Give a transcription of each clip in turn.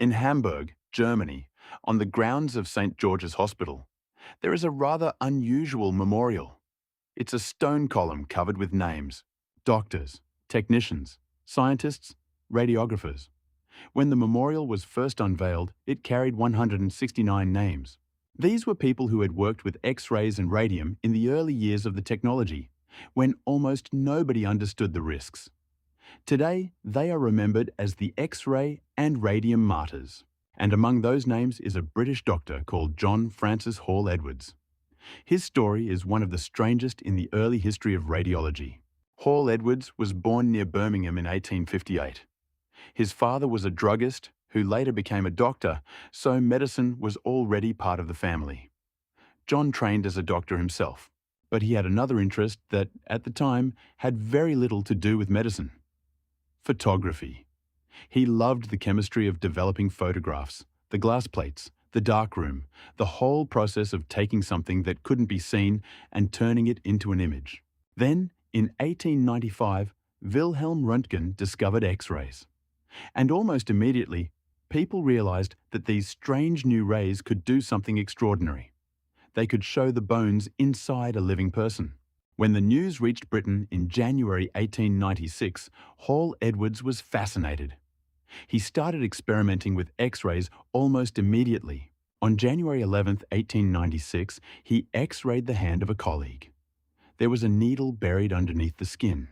In Hamburg, Germany, on the grounds of St. George's Hospital, there is a rather unusual memorial. It's a stone column covered with names: doctors, technicians, scientists, radiographers. When the memorial was first unveiled, it carried 169 names. These were people who had worked with X-rays and radium in the early years of the technology, when almost nobody understood the risks. Today, they are remembered as the X-ray and radium martyrs. And among those names is a British doctor called John Francis Hall Edwards. His story is one of the strangest in the early history of radiology. Hall Edwards was born near Birmingham in 1858. His father was a druggist who later became a doctor, so medicine was already part of the family. John trained as a doctor himself, but he had another interest that, at the time, had very little to do with medicine: photography. He loved the chemistry of developing photographs, the glass plates, the darkroom, the whole process of taking something that couldn't be seen and turning it into an image. Then, in 1895, Wilhelm Röntgen discovered X-rays. And almost immediately, people realized that these strange new rays could do something extraordinary. They could show the bones inside a living person. When the news reached Britain in January 1896, Hall Edwards was fascinated. He started experimenting with X-rays almost immediately. On January 11, 1896, he X-rayed the hand of a colleague. There was a needle buried underneath the skin.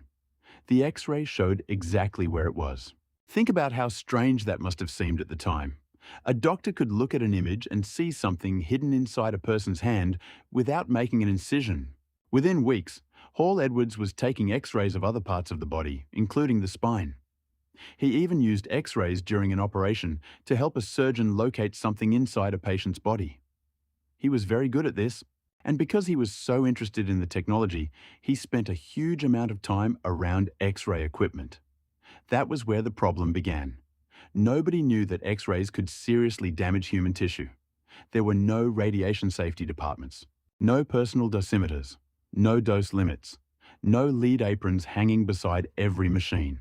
The X-ray showed exactly where it was. Think about how strange that must have seemed at the time. A doctor could look at an image and see something hidden inside a person's hand without making an incision. Within weeks, Hall Edwards was taking X-rays of other parts of the body, including the spine. He even used X-rays during an operation to help a surgeon locate something inside a patient's body. He was very good at this, and because he was so interested in the technology, he spent a huge amount of time around X-ray equipment. That was where the problem began. Nobody knew that X-rays could seriously damage human tissue. There were no radiation safety departments, no personal dosimeters, no dose limits, no lead aprons hanging beside every machine,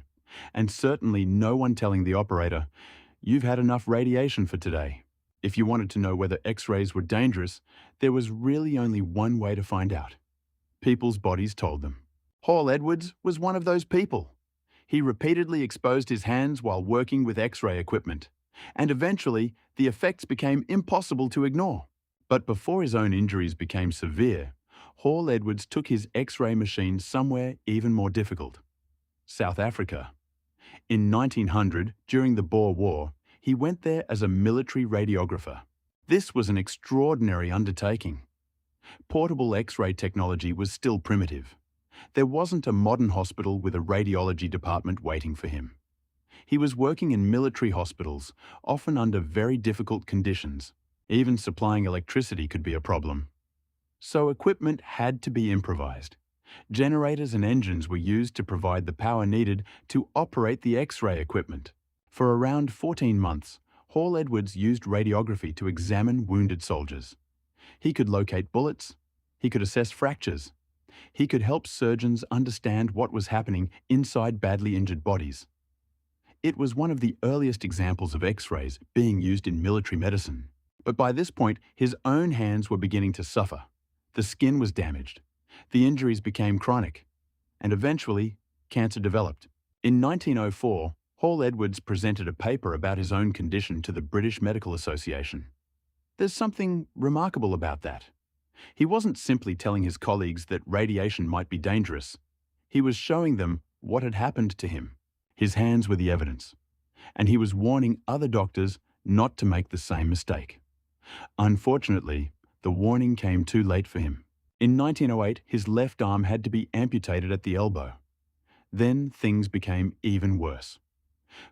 and certainly no one telling the operator, "You've had enough radiation for today." If you wanted to know whether X-rays were dangerous, there was really only one way to find out. People's bodies told them. Hall Edwards was one of those people. He repeatedly exposed his hands while working with X-ray equipment, and eventually the effects became impossible to ignore. But before his own injuries became severe, Hall Edwards took his X-ray machine somewhere even more difficult: South Africa. In 1900, during the Boer War, he went there as a military radiographer. This was an extraordinary undertaking. Portable X-ray technology was still primitive. There wasn't a modern hospital with a radiology department waiting for him. He was working in military hospitals, often under very difficult conditions. Even supplying electricity could be a problem. So equipment had to be improvised. Generators and engines were used to provide the power needed to operate the X-ray equipment. For around 14 months, Hall Edwards used radiography to examine wounded soldiers. He could locate bullets. He could assess fractures. He could help surgeons understand what was happening inside badly injured bodies. It was one of the earliest examples of X-rays being used in military medicine. But by this point, his own hands were beginning to suffer. The skin was damaged. The injuries became chronic. And eventually, cancer developed. In 1904, Hall Edwards presented a paper about his own condition to the British Medical Association. There's something remarkable about that. He wasn't simply telling his colleagues that radiation might be dangerous. He was showing them what had happened to him. His hands were the evidence. And he was warning other doctors not to make the same mistake. Unfortunately, the warning came too late for him. In 1908, his left arm had to be amputated at the elbow. Then things became even worse.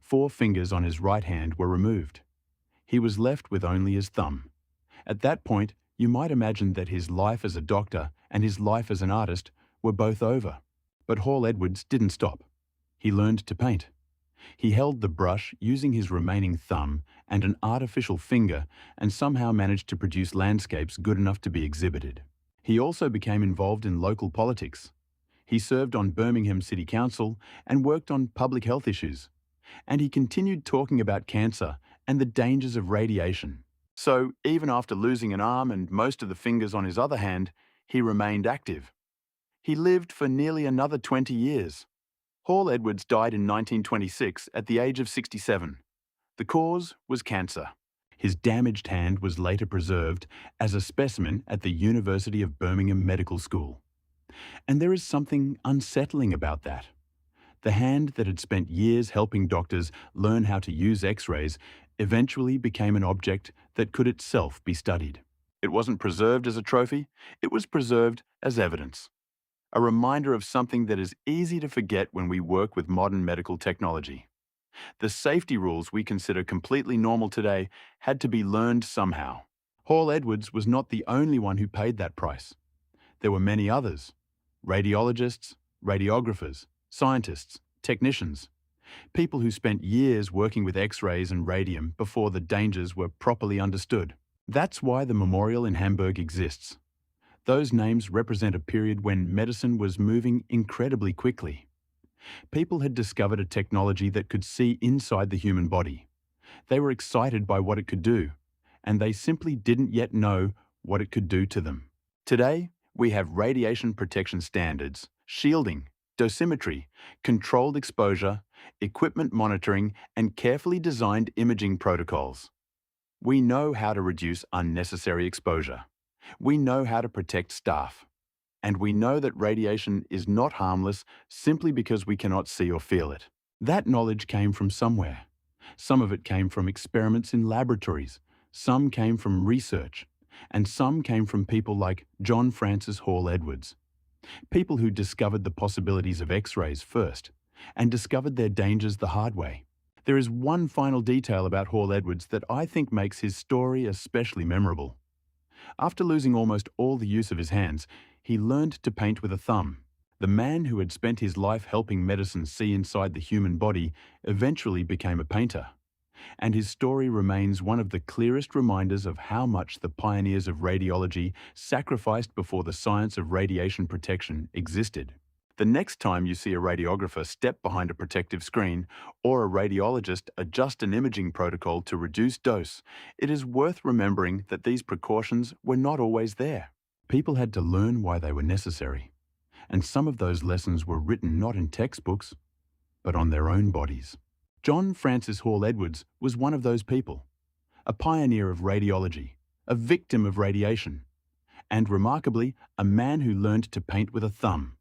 4 fingers on his right hand were removed. He was left with only his thumb. At that point, you might imagine that his life as a doctor and his life as an artist were both over. But Hall Edwards didn't stop. He learned to paint. He held the brush using his remaining thumb and an artificial finger and somehow managed to produce landscapes good enough to be exhibited. He also became involved in local politics. He served on Birmingham City Council and worked on public health issues. And he continued talking about cancer and the dangers of radiation. So, even after losing an arm and most of the fingers on his other hand, he remained active. He lived for nearly another 20 years. Hall Edwards died in 1926 at the age of 67. The cause was cancer. His damaged hand was later preserved as a specimen at the University of Birmingham Medical School. And there is something unsettling about that. The hand that had spent years helping doctors learn how to use X-rays eventually became an object that could itself be studied. It wasn't preserved as a trophy, it was preserved as evidence. A reminder of something that is easy to forget when we work with modern medical technology. The safety rules we consider completely normal today had to be learned somehow. Hall Edwards was not the only one who paid that price. There were many others: radiologists, radiographers, scientists, technicians, people who spent years working with X-rays and radium before the dangers were properly understood. That's why the memorial in Hamburg exists. Those names represent a period when medicine was moving incredibly quickly. People had discovered a technology that could see inside the human body. They were excited by what it could do, and they simply didn't yet know what it could do to them. Today, we have radiation protection standards, shielding, dosimetry, controlled exposure, equipment monitoring, and carefully designed imaging protocols. We know how to reduce unnecessary exposure. We know how to protect staff. And we know that radiation is not harmless simply because we cannot see or feel it. That knowledge came from somewhere. Some of it came from experiments in laboratories, some came from research, and some came from people like John Francis Hall Edwards. People who discovered the possibilities of X-rays first and discovered their dangers the hard way. There is one final detail about Hall Edwards that I think makes his story especially memorable. After losing almost all the use of his hands, he learned to paint with a thumb. The man who had spent his life helping medicine see inside the human body eventually became a painter. And his story remains one of the clearest reminders of how much the pioneers of radiology sacrificed before the science of radiation protection existed. The next time you see a radiographer step behind a protective screen or a radiologist adjust an imaging protocol to reduce dose, it is worth remembering that these precautions were not always there. People had to learn why they were necessary, and some of those lessons were written not in textbooks, but on their own bodies. John Francis Hall Edwards was one of those people, a pioneer of radiology, a victim of radiation, and remarkably, a man who learned to paint with a thumb.